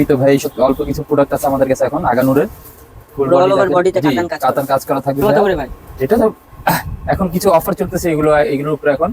সীমিত ভাই, সব অল্প কিছু প্রোডাক্ট আছে আমাদের কাছে এখন আগানুরের ফুল বডিতে কাতান কাজ করা থাকবে ভাই। এটা তো এখন কিছু অফার চলতেছে, এগুলোর উপরে এখন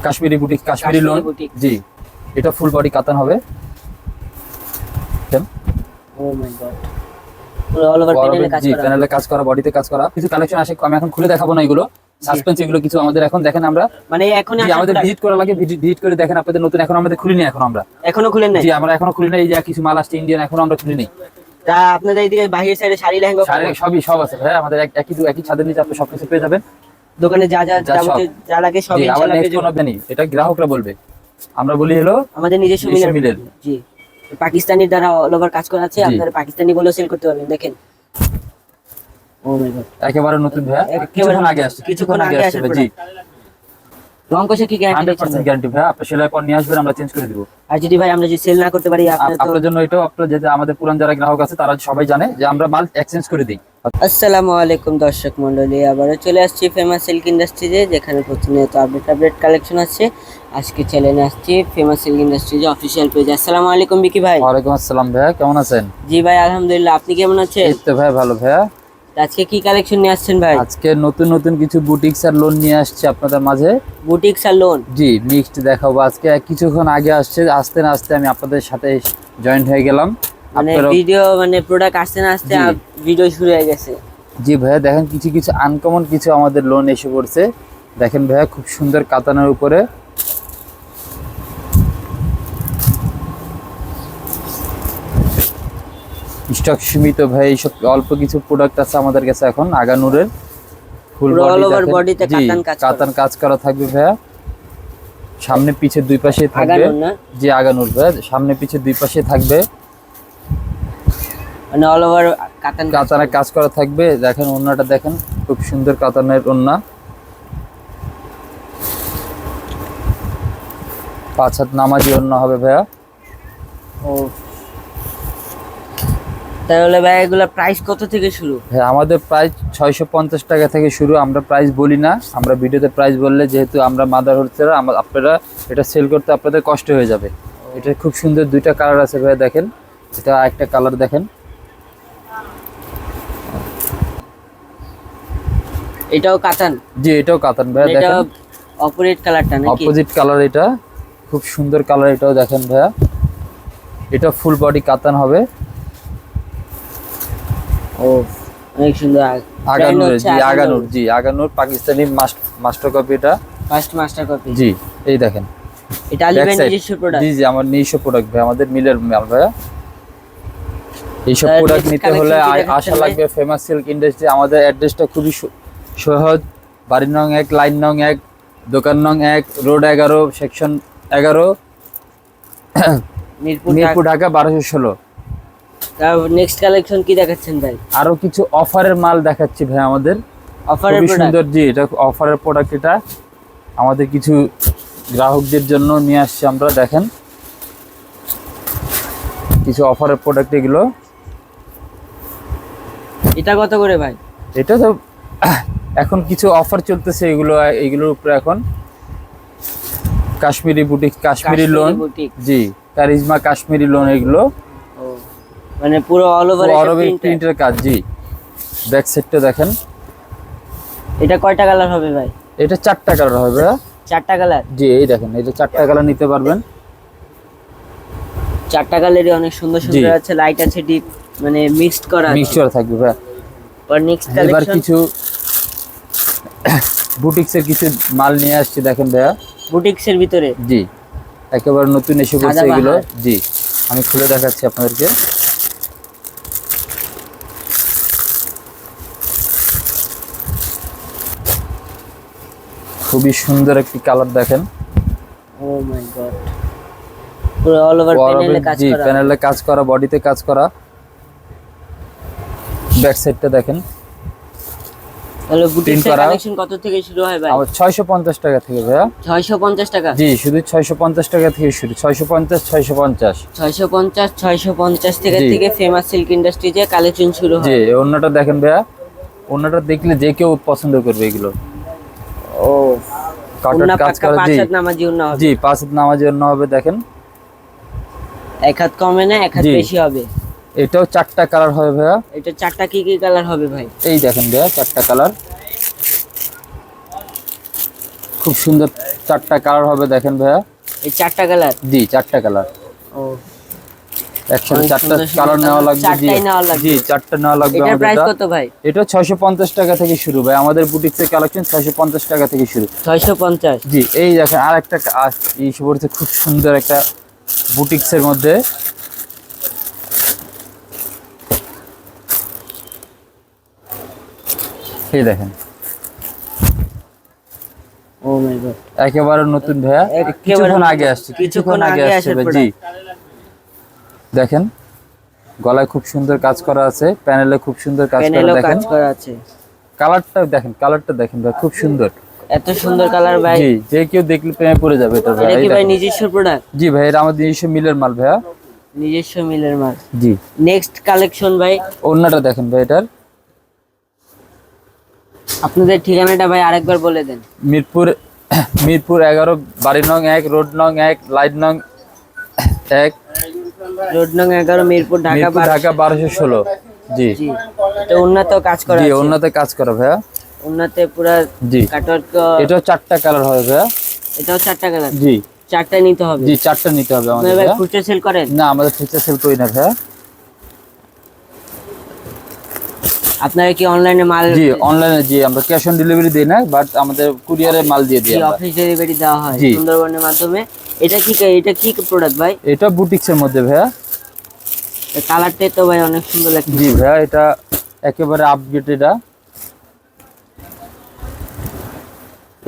কাশ্মীরি বুটিক, কাশ্মীরি লোন। জি, এটা ফুল বডি কাতান হবে। ও মাই গড, পুরো অল ওভার প্যানেলে কাজ করা, বডিতে কাজ করা। কিছু কালেকশন আসে, আমি এখন খুলে দেখাবো না, এগুলো সাসপেন্স। এগুলো কিছু আমাদের এখন দেখেন, আমরা মানে এখন আমাদের ভিজিট করা লাগে, ভিজিট করে দেখেন আপনাদের নতুন। এখন আমাদের খুলিনি, আমরা এখনো খুলেন নাই। জি, আমরা এখনো খুলি নাই। এই যে কিছু মাল আসছে ইন্ডিয়ান, এখনো আমরা খুলিনি। তা আপনাদের এইদিকে বাইরের সাইডে শাড়ি লেহেঙ্গা সব আছে ভাই আমাদের। একই ছাদের নিচে আপনি সবকিছু পেয়ে যাবেন। দোকানে যা লাগে সব ইনশাআল্লাহ পেয়ে যাবেন। এটা গ্রাহকরা বলবে, আমরা বলি হলো আমাদের নিজস্ব মিলের। জি, পাকিস্তানি দ্বারা অল ওভার কাজ করা আছে, আপনারা পাকিস্তানি বলেও সেল করতে পারবেন। দেখেন, ও মাই গড, একেবারে নতুন ভাই, কিছুক্ষণ আগে আসছে জি। রং কষে কি গ্যারান্টি? 100% গ্যারান্টি ভাই। আপনি সেলাই পর নিয়ে আসবেন, আমরা চেঞ্জ করে দিব। আর যদি ভাই আমরা যদি সেল না করতে পারি, আপনার জন্য এটাও, আপনার যে আমাদের পুরান যারা গ্রাহক আছে তারা সবাই জানে যে আমরা মাল এক্সচেঞ্জ করে দিই। আসসালামু আলাইকুম দর্শক মণ্ডলী, আবারও চলে আসছি ফেমাস সিল্ক ইন্ডাস্ট্রিজে, যেখানে প্রতিনিয়ত আপডেট কালেকশন আছে। আজকে চ্যানেলে আসছি ফেমাস সিল্ক ইন্ডাস্ট্রিজে অফিসিয়াল পেজ। আসসালামু আলাইকুম বিকি ভাই। ওয়ালাইকুম আসসালাম ভাইয়া, কেমন আছেন? জি ভাই আলহামদুলিল্লাহ, আপনি কেমন আছেন? এই তো ভাই ভালো ভাইয়া। আজকে কি কালেকশন নিয়ে আসছেন ভাই? আজকে নতুন কিছু বুটিক্স আর লোন নিয়ে আসছি আপনাদের মাঝে। বুটিক্স আর লোন? জি, মিক্সড দেখাবো আজকে। কিছুক্ষণ আগে আসতে না আসতে আমি আপনাদের সাথে জয়েন্ট হয়ে গেলাম। মানে ভিডিও, মানে প্রোডাক্ট আসতে না আসতে ভিডিও শুরু হয়ে গেছে। জি ভাইয়া, দেখেন কিছু আনকমন কিছু আমাদের লোন এসে পড়ছে। দেখেন ভাইয়া, খুব সুন্দর কাতানের উপরে। স্টক সীমিত ভাই, এইসব অল্প কিছু প্রোডাক্ট আছে আমাদের কাছে এখন আগানুরের ফুল বডিতে কাতান কাজ করা থাকবে ভাইয়া। সামনে পিছে দুই পাশে থাকবে। জি, আগানুর ভাইয়া, সামনে পিছে দুই পাশে থাকবে, মানে অল ওভার কাতানের কাজ করা থাকবে। দেখেন ওন্নাটা, দেখেন খুব সুন্দর কাতানের ওন্না। 5 হাত নামাজি ওন্না হবে ভাইয়া। ও, তাহলে ভাই এগুলা প্রাইস কত থেকে শুরু? হ্যাঁ, আমাদের প্রাইস 650 টাকা থেকে শুরু। আমরা প্রাইস বলি না, আমরা ভিডিওতে প্রাইস বললে যেহেতু আমরা মাদার হোলসেলার, আপনারা এটা সেল করতে আপনাদের কষ্ট হয়ে যাবে। এটা খুব সুন্দর দুইটা কালার আছে ভাইয়া, দেখেন। এটা একটা কালার দেখেন, এটাও কাতান? জি, এটাও কাতান ভাইয়া। দেখেন অপোজিট কালারটা নাকি? অপোজিট কালার, এটা খুব সুন্দর কালার। এটাও দেখেন ভাইয়া, এটা ফুল বডি কাতান হবে। ও, অনেক সুন্দর। Aganoor Pakistani master copy. এটা ফার্স্ট মাস্টার কপি। জি, এই দেখেন, এটা আলিবেন নিজস্ব প্রোডাক্ট? জি, আমার নিজস্ব প্রোডাক্ট ভাই, আমাদের মিলের মাল ভাইয়া। এইসব প্রোডাক্ট নিতে হলে আশা লাগবে ফেমাস সিল্ক ইন্ডাস্ট্রি। আমাদের অ্যাড্রেসটা খুবই সহজ। বাড়ি নং 1, লাইন নং 1, দোকান নং 1, road 11, section 11, Mirpur, Dhaka 1216। Next collection কি দেখাচ্ছেন ভাই? আরো কিছু অফারের মাল দেখাচ্ছি ভাই আমাদের। অফারের সুন্দর, জি, এটা অফারের প্রোডাক্ট। এটা আমাদের কিছু গ্রাহকদের জন্য নিয়ে আসছি আমরা। দেখেন কিছু অফারের প্রোডাক্ট এগুলো। এটা কত করে ভাই? এটা তো এখন কিছু অফার চলতেছে, এগুলোর উপরে এখন কাশ্মীরি বুটিক, কাশ্মীরি লোন। জি, কারিজমা কাশ্মীরি লোন এগুলো। মানে পুরো অল ওভার প্রিন্টের কাজ। জি, ব্যাক সাইডটা দেখেন। এটা কয়টা কালার হবে ভাই? এটা 4টা কালার হবে। 4টা কালার? জি, এই দেখেন, এটা 4টা কালার নিতে পারবেন। 4টা কালারই অনেক সুন্দর আছে, লাইট আছে, ডিপ, মানে মিক্সড করা থাকবে ভাই। আর নেক্সট কালেকশন, এবার কিছু বুটিক্সের কিছু মাল নিয়ে আসছি। দেখেন ভাইয়া, বুটিক্সের ভিতরে। জি, একেবারে নতুন এসে পড়ছে এগুলো। জি, আমি খুলে দেখাচ্ছি আপনাদেরকে। খুবই সুন্দর একটি কালার দেখেন। ও মাই গড, পুরো অল ওভার প্যানেলে কাজ করা, বডিতে কাজ করা। ব্যাক সাইডটা দেখেন। তাহলে বুটিক্সের কালেকশন কত থেকে শুরু হয় ভাই? 650 টাকা থেকে ভাইয়া। 650 টাকা? জি, শুধু 650 টাকা থেকে শুরু। 650 থেকে ফেমাস সিল্ক ইন্ডাস্ট্রিজে কালেকশন শুরু হয়। জি, ওন্নাটা দেখেন ভাইয়া, ওন্নাটা দেখলে যে কেউ পছন্দ করবে এগুলো। ও, কাটার কাজ করা। জি, 5 হাত নামাজি ওন্না হবে। জি, 5 হাত নামাজি ওন্না হবে। দেখেন এক হাত কমে না, এক হাত জি। বেশি হবে। এটাও 4টা কালার হবে ভাইয়া। এটা 4টা কি কি কালার হবে ভাই? এই দেখেন ভাইয়া 4টা কালার, খুব সুন্দর 4টা কালার হবে দেখেন ভাইয়া। এই 4টা কালার? জি 4টা কালার। ও একসাথে অনেক 4টা সুন্দর সুন্দর কালার নেওয়া colour। লাগবে। জি 4টাই নেওয়া লাগবে। জি 4টা নেওয়া লাগবে এটার আমাদের। প্রাইস কত ভাই? এটা 650 টাকা থেকে শুরু ভাই, আমাদের বুটিক্সের কালেকশন 650 টাকা থেকে শুরু। 650? জি এই দেখেন আরেকটা এই পড়ছে খুব সুন্দর একটা বুটিক্সের মধ্যে। এই দেখেন ও মাই গড, একেবারে নতুন ভাইয়া, কিছুক্ষণ আগে আসছে, কিছুক্ষণ আগে আসছে ভাই। জি দেখেন গলায় খুব সুন্দর কাজ করা আছে, প্যানেলে খুব সুন্দর কাজ করা, প্যানেলও দেখেন কাজ করা আছে। কালারটা দেখেন, কালারটা দেখেন ভাই খুব সুন্দর। এত সুন্দর কালার ভাই। জি যে কেউ দেখলে প্রেমে পড়ে যাবে এটা ভাই। এটা কি এই ভাই দেখেন। নিজস্ব প্রোডাক্ট? জি ভাই এটা আমাদের নিজস্ব মিলের মাল ভাইয়া। নিজস্ব মিলের মাল। জি নেক্সট কালেকশন ভাই। ওড়নাটা দেখেন ভাই এটার। আপনাদের ঠিকানাটা ভাই আরেকবার বলে দেন। মিরপুর 11, বাড়ি নং 1, রোড নং 1, লাইন নং 1, রোড নং 11, মিরপুর ঢাকা ঢাকা 1216। জি জি। এটা উন্নত কাজ করা জি আছে। ওড়নাতে কাজ করা ভাইয়া। উন্নতে পুরা জি কাটওয়ার্ক। এটাও 4টা কালার হবে ভাইয়া। এটাও 4টা কালার? জি 4টা নিতে হবে? জি 4টা নিতে হবে আমাদের ভাই ভাইয়া। খুচরা সেল করেন? না আমাদের খুচরা সেল করি না ভাইয়া। আপনারা কি অনলাইনে মাল? জি অনলাইনে, জি আমরা ক্যাশ অন ডেলিভারি দিই না, বাট আমাদের কুরিয়ারে মাল দিয়ে দিই আমরা। অফিস ডেলিভারি দেওয়া হয় জি। সুন্দরবনের মাধ্যমে। এটা কি প্রোডাক্ট ভাই? এটা বুটিক্সের মধ্যে ভাইয়া। কালারটাই তো ভাই অনেক সুন্দর লাগছে। জি ভাইয়া এটা একেবারে আপডেট। এটা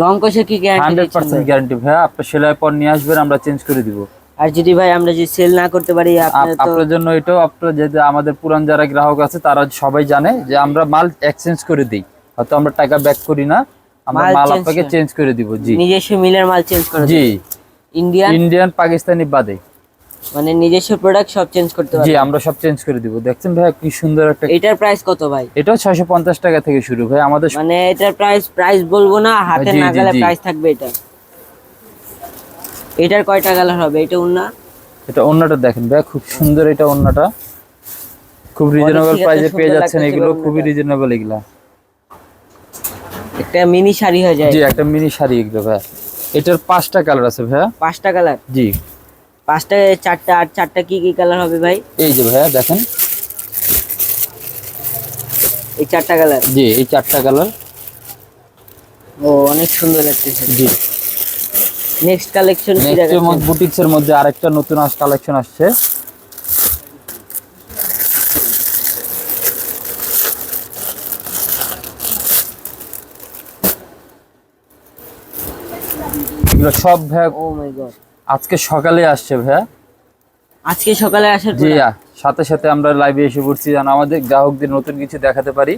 রং কষে কি গ্যারান্টি দিচ্ছেন 100% ভাই? গ্যারান্টি ভাইয়া। আপনি সেলাই পর নিয়ে আসবেন, আমরা চেঞ্জ করে দিব। আর যদি ভাই আমরা যদি সেল না করতে পারি আপনারা তো? আপনার জন্য এটাও, আপনার যেটা আমাদের পুরান যারা গ্রাহক আছে তারা সবাই জানে যে আমরা মাল এক্সচেঞ্জ করে দিই, হয়তো আমরা টাকা ব্যাক করি না, আমরা মাল মাল change আপনাকে করে? চেঞ্জ করে দিব। জি নিজস্ব মিলের মাল চেঞ্জ করে জি দেন? ইন্ডিয়ান ইন্ডিয়ান পাকিস্তানি বাদে। মানে নিজস্ব প্রোডাক্ট সব চেঞ্জ করতে জি পারবেন? আমরা সব চেঞ্জ করে দিব। দেখছেন ভাইয়া কি সুন্দর একটা। এটার প্রাইস কত ভাই? এটাও 650 টাকা থেকে শুরু ভাই আমাদের। মানে এটার প্রাইস বলবো না, হাতে জি, জি, নাগালে জি। প্রাইস থাকবে এটা। এটার কয়টা কালার হবে? এটা উন্না? এটা ওড়নাটা দেখেন ভাইয়া খুব সুন্দর। এটা ওড়নাটা খুব রিজনেবল ঠিক আছে, প্রাইসে পেয়ে সুন্দর যাচ্ছেন, লাগতেছে এগুলো ওড়নাটা। খুবই রিজনেবল এগুলা। একটা মিনি শাড়ি হয়ে যায়। জি একটা মিনি শাড়ি এগুলো ভাইয়া। এটার 5টা কালার আছে ভাইয়া। 5টা কালার? জি 5টা 4টা, আর 4টা কি কি কালার হবে ভাই? এই যে ভাইয়া দেখেন। এই 4টা কালার? জি এই 4টা কালার। ও অনেক সুন্দর লাগতেছে। জি নেক্সট কালেকশন কি নেক্সট দেখাচ্ছেন? বুটিক্স এর মধ্যে আরেকটা নতুন কালেকশন আসছে। এগুলো সব ভাইয়া ও মাই গড, আজকে সকালে আসছে ভাইয়া। আজকে সকালে আসার জি পর? সাথে সাথে আমরা লাইভে এসে পড়ছি যেন আমাদের গ্রাহকদের নতুন কিছু দেখাতে পারি।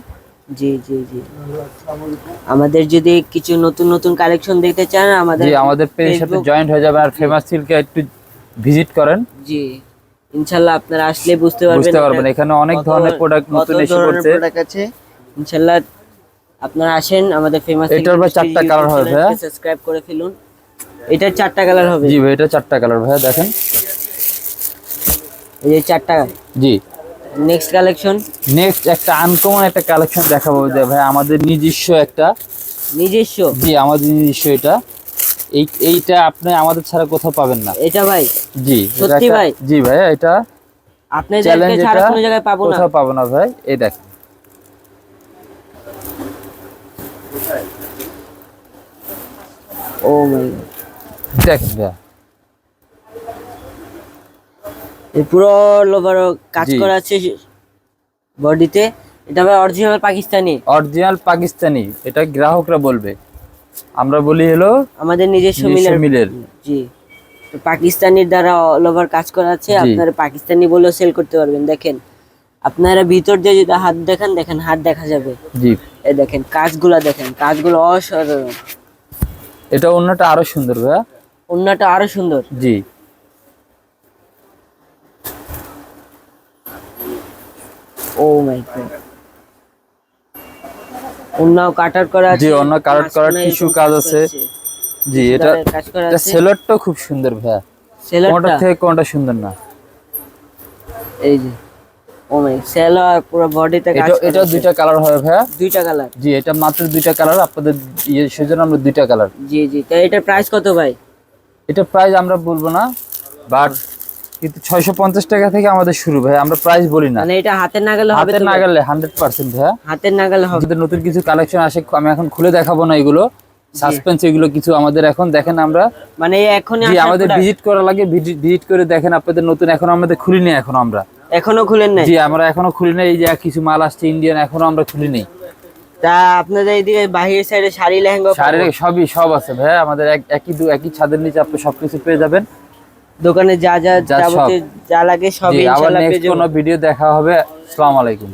জি জি জি। আমাদের যদি কিছু নতুন নতুন কালেকশন দেখতে চান আমাদের জি আমাদের পেজের সাথে Facebook- জয়েন্ট হয়ে যাবেন, আর ফেমাস সিল্কে একটু ভিজিট করেন, জি ইনশাআল্লাহ আপনারা আসলে বুঝতে বুঝতে পারবেন এটা এখানে অনেক কত- ধরনের প্রোডাক্ট কত নতুন এসে ধরনের পড়ছে। product আছে। ইনশাআল্লাহ আপনারা আসেন আমাদের ফেমাস। এটার ভাই 4টা কালার হবে ভাইয়া। সাবস্ক্রাইব করে ফেলুন। এটার 4টা কালার হবে? জি ভাই এটা 4টা কালার ভাইয়া দেখেন। এই যে 4টা। জি নেক্সট কালেকশন। নেক্সট একটা আনকমন একটা কালেকশন দেখাবো যে ভাই আমাদের নিজস্ব একটা। নিজস্ব? জি আমাদের নিজস্ব এটা। এইটা আপনি আমাদের ছাড়া কোথাও পাবেন না। এটা ভাই? জি এটা সত্যি একটা- ভাই? জি ভাইয়া এটা আপনাদেরকে চ্যালেঞ্জ, ছাড়া এটা কোনো জায়গায় পাবো না? কোথাও পাবো না ভাই। এই দেখেন ও মাই গড, দেখেন ভাইয়া। এই পুরো লোভার কাজ জি। করা আছে বডিতে। এটা ভাই অরিজিনাল পাকিস্তানি? অরিজিনাল পাকিস্তানি, এটা গ্রাহকরা বলবে, আমরা বলি হলো আমাদের নিজস্ব নিজস্ব মিলের। মিলের। জি, তো পাকিস্তানির দ্বারা অল ওভার কাজ করা আছে। জি। আপনারা পাকিস্তানি বলেও সেল করতে পারবেন। দেখেন আপনারা ভিতর দিয়ে যদি হাত দেখেন, দেখেন হাত দেখা যাবে। জি এই দেখেন কাজগুলা, দেখেন কাজগুলো অসাধারণ। এটা অন্যটা আরো সুন্দর ভাইয়া। ওন্নাটা আরো সুন্দর। জি ও মাই গড, ওন্নাও কাটার করা আছে। জি, ওন্না কাটার করা, মাঝখানে টিস্যু এরকম কাজ আছে। জি এটা কাজ করা এটা আছে। সেলরটাও খুব সুন্দর ভাইয়া। কোনটা সেলারটা থেকে কোনটা সুন্দর না। এই যে ও মাই সেলোয়ার পুরো বডিতে কাজ এটা দুইটা কালার হবে ভাইয়া। দুইটা কালার? জি, এটা মাত্র দুইটা কালার আপনাদের সেজন্য আমরা দুইটা কালার। জি জি। তো এটার প্রাইস কত ভাই? এটা প্রাইস আমরা বলবো না, বাট কিন্তু 650 টাকা থেকে আমাদের শুরু ভাই, আমরা প্রাইস বলি না। মানে এটা হাতের নাগালে হবে? হাতের নাগালে 100% ভাইয়া, হাতের নাগালে হবে। আমাদের নতুন কিছু কালেকশন আসে, আমি এখন খুলে দেখাবো না, এগুলো সাসপেন্স, এগুলো কিছু আমাদের এখন দেখেন আমরা মানে এখনই জি আমাদের ভিজিট করা লাগে, ভিজিট করে দেখেন আপনাদের নতুন, এখন আমাদের খুলিনি, এখনো খুলেন নাই? জি আমরা এখনো খুলি নাই। এই যে কিছু মাল আসছে ইন্ডিয়ান, এখনো আমরা খুলি নাই। তা আপনাদের এইদিকে বাহিরের সাইডে শাড়ি লেহেঙ্গা শাড়ি সব আছে ভাই আমাদের, একই ছাদের নিচে আপনি সবকিছু পেয়ে যাবেন। দোকানে যা যা যাবতীয় যা লাগে সবই আবার ইনশাআল্লাহ নেক্সট পেয়ে যাবেন। কোনো ভিডিও দেখা হবে। আসসালামু আলাইকুম।